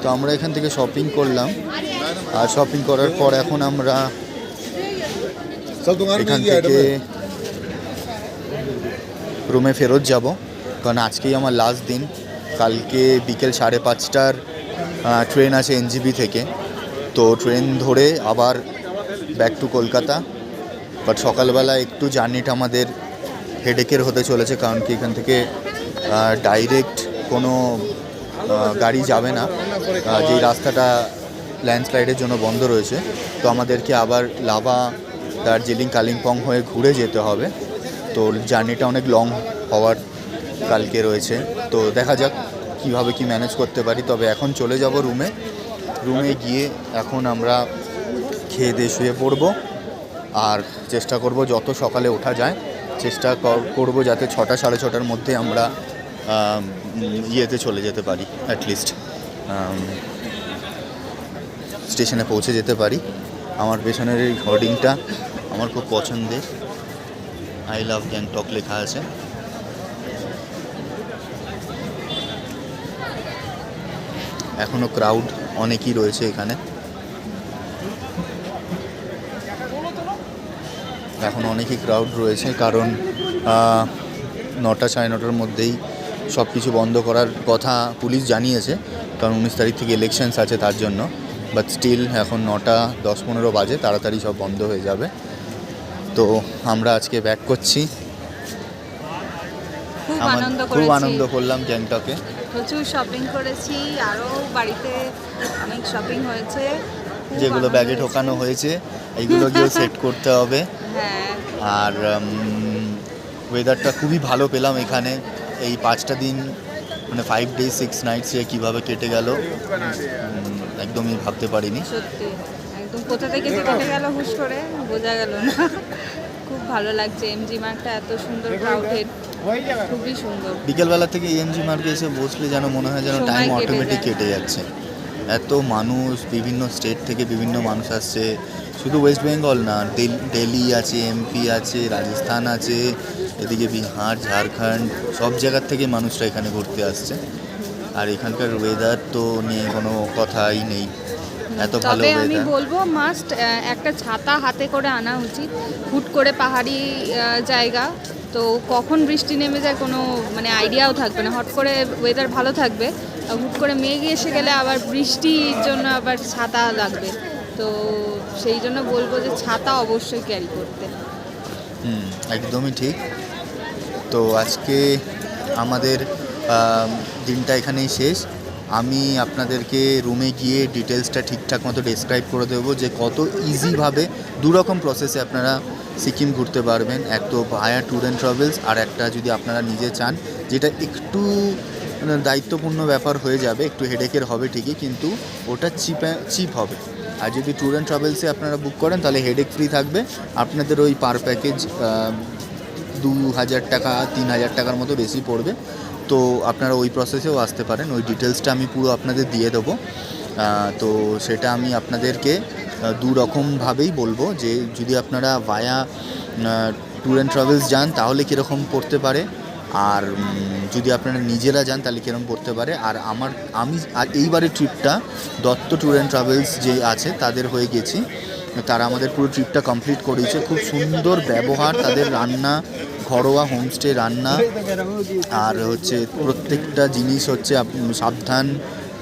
তো আমরা এখান থেকে শপিং করলাম, আর শপিং করার পর এখন আমরা এখান থেকে রুমে ফেরত যাব, কারণ আজকেই আমার লাস্ট দিন। কালকে বিকেল 5:30টার ট্রেন আছে এনজিবি থেকে, তো ট্রেন ধরে আবার ব্যাক টু কলকাতা। বাট সকালবেলা একটু জার্নিটা আমাদের হেডেকের হতে চলেছে, কারণ কি এখান থেকে ডাইরেক্ট কোনো গাড়ি যাবে না, যেই রাস্তাটা ল্যান্ডস্লাইডের জন্য বন্ধ রয়েছে। তো আমাদেরকে আবার লাভা, দার্জিলিং, কালিম্পং হয়ে ঘুরে যেতে হবে। তো জার্নিটা অনেক লং হওয়ার কালকে রয়েছে, তো দেখা যাক কীভাবে কি ম্যানেজ করতে পারি। তবে এখন চলে যাব রুমে গিয়ে এখন আমরা খেয়ে দিয়ে শুয়ে পড়বো, আর চেষ্টা করব যত সকালে ওঠা যায় চেষ্টা করব যাতে 6টা 6:30টার মধ্যে আমরা ইয়েতে চলে যেতে পারি, অ্যাটলিস্ট স্টেশনে পৌঁছে যেতে পারি। আমার পেছনের এই হোর্ডিংটা আমার খুব পছন্দের, আই লাভ গ্যাংটক লেখা আছে। এখনও ক্রাউড অনেকই রয়েছে এখানে, এখন অনেকই ক্রাউড রয়েছে, কারণ 9টা 9:30টার মধ্যেই সব কিছু বন্ধ করার কথা পুলিশ জানিয়েছে, কারণ 19 তারিখ থেকে ইলেকশনস আছে তার জন্য। বাট স্টিল এখন 9টা 10-15 বাজে, তাড়াতাড়ি সব বন্ধ হয়ে যাবে। তো আমরা আজকে ব্যাক করছি। খুব আনন্দ করলাম গ্যাংটকে, প্রচুর শপিং করেছি, আরও বাড়িতে অনেক শপিং হয়েছে, যেগুলো ব্যাগে ঢোকানো হয়েছে এইগুলো গিয়েও সেট করতে হবে। হ্যাঁ, আর ওয়েদারটা খুবই ভালো পেলাম এখানে। এই 5টা দিন মানে 5 days 6 nights কীভাবে কেটে গেল একদমই ভাবতে পারিনি। সত্যি একদম কোথা থেকে যে কেটে গেল হুশ করে বোঝা গেল না। খুব ভালো লাগছে, এমজি মার্টটা এত সুন্দর, ক্রাউডেড, খুবই সুন্দর। বিকেলবেলা থেকে এমজি মার্কে এসে বসলে যেন মনে হয় যেন টাইম অটোমেটিক কেটে যাচ্ছে। এত মানুষ, বিভিন্ন স্টেট থেকে বিভিন্ন মানুষ আসছে, শুধু ওয়েস্ট বেঙ্গল না, দিল্লি আছে, এমপি আছে, রাজস্থান আছে, এদিকে বিহার, ঝাড়খণ্ড, সব জায়গার থেকে মানুষরা এখানে ঘুরতে আসছে। আর এখানকার ওয়েদার তো নিয়ে কোনো কথাই নেই, এত ভালো ওয়েদার। আমি বলবো মাস্ট একটা ছাতা হাতে করে আনা উচিত। হুট করে পাহাড়ি জায়গা, তো কখন বৃষ্টি নেমে যায় কোনো মানে আইডিয়াও থাকবে না। হট করে ওয়েদার ভালো থাকবে, হুট করে মেঘ এসে গেলে আবার বৃষ্টির জন্য আবার ছাতা লাগবে। তো সেই জন্য বলবো যে ছাতা অবশ্যই ক্যারি করতে। একদমই ঠিক। তো আজকে আমাদের দিনটা এখানেই শেষ। আমি আপনাদেরকে রুমে গিয়ে ডিটেলসটা ঠিকঠাক মতো ডেসক্রাইব করে দেবো যে কত ইজিভাবে দুরকম প্রসেসে আপনারা সিকিম ঘুরতে পারবেন। এক তো ভায়া ট্যুর অ্যান্ড ট্রাভেলস, আর একটা যদি আপনারা নিজে চান, যেটা একটু দায়িত্বপূর্ণ ব্যাপার হয়ে যাবে, একটু হেডেকের হবে ঠিকই, কিন্তু ওটা চিপ হবে। আর যদি ট্যুর অ্যান্ড ট্রাভেলসে আপনারা বুক করেন তাহলে হেডেক ফ্রি থাকবে। আপনাদের ওই পার প্যাকেজ 2,000 টাকা 3,000 টাকার মতো বেশি পড়বে। তো আপনারা ওই প্রসেসেও আসতে পারেন, ওই ডিটেলসটা আমি পুরো আপনাদের দিয়ে দেবো। তো সেটা আমি আপনাদেরকে দু রকমভাবেই বলবো, যে যদি আপনারা ভায়া ট্যুর অ্যান্ড ট্রাভেলস যান তাহলে কীরকম পড়তে পারে, আর যদি আপনারা নিজেরা যান তাহলে কীরকম পড়তে পারে। আর আমি এইবারের ট্রিপটা দত্ত ট্যুর অ্যান্ড ট্রাভেলস যে আছে তাদের হয়ে গেছি, তারা আমাদের পুরো ট্রিপটা কমপ্লিট করিয়েছে। খুব সুন্দর ব্যবহার, তাদের রান্না, ঘরোয়া হোমস্টে রান্না, আর হচ্ছে প্রত্যেকটা জিনিস হচ্ছে সাবধান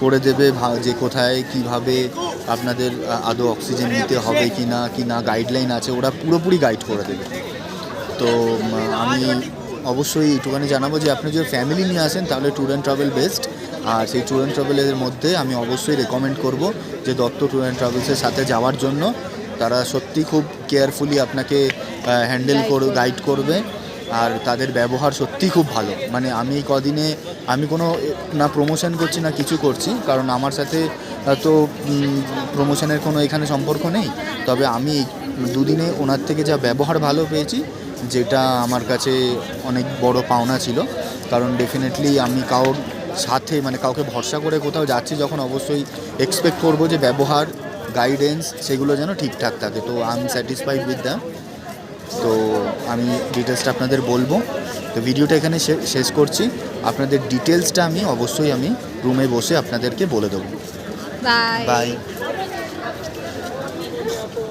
করে দেবে যে কোথায় কিভাবে আপনাদের আদৌ অক্সিজেন নিতে হবে কি না গাইডলাইন আছে, ওরা পুরোপুরি গাইড করে দেবে। তো আমি অবশ্যই এইটুখানি জানাবো যে আপনি যদি ফ্যামিলি নিয়ে আসেন তাহলে ট্যুর অ্যান্ড ট্রাভেল বেস্ট। আর সেই ট্যুর অ্যান্ড ট্রাভেলের মধ্যে আমি অবশ্যই রেকমেন্ড করব যে দত্ত ট্যুর অ্যান্ড ট্রাভেলসের সাথে যাওয়ার জন্য। তারা সত্যি খুব কেয়ারফুলি আপনাকে হ্যান্ডেল গাইড করবে, আর তাদের ব্যবহার সত্যি খুব ভালো। মানে আমি এই কদিনে আমি কোনো না প্রমোশন করছি না কিছু করছি, কারণ আমার সাথে তো প্রমোশনের কোনো এখানে সম্পর্ক নেই। তবে আমি দুদিনে ওনার থেকে যা ব্যবহার ভালো পেয়েছি, যেটা আমার কাছে অনেক বড় পাওনা ছিল। কারণ ডেফিনেটলি আমি কারোর সাথে মানে কাউকে ভরসা করে কোথাও যাচ্ছি যখন, অবশ্যই এক্সপেক্ট করবো যে ব্যবহার, গাইডেন্স সেগুলো যেন ঠিকঠাক থাকে। তো I am satisfied with them. তো আমি ডিটেলসটা আপনাদের বলবো। তো ভিডিওটা এখানে শেষ করছি। আপনাদের ডিটেলসটা আমি অবশ্যই রুমে বসে আপনাদেরকে বলে দেবো। বাই। বাই।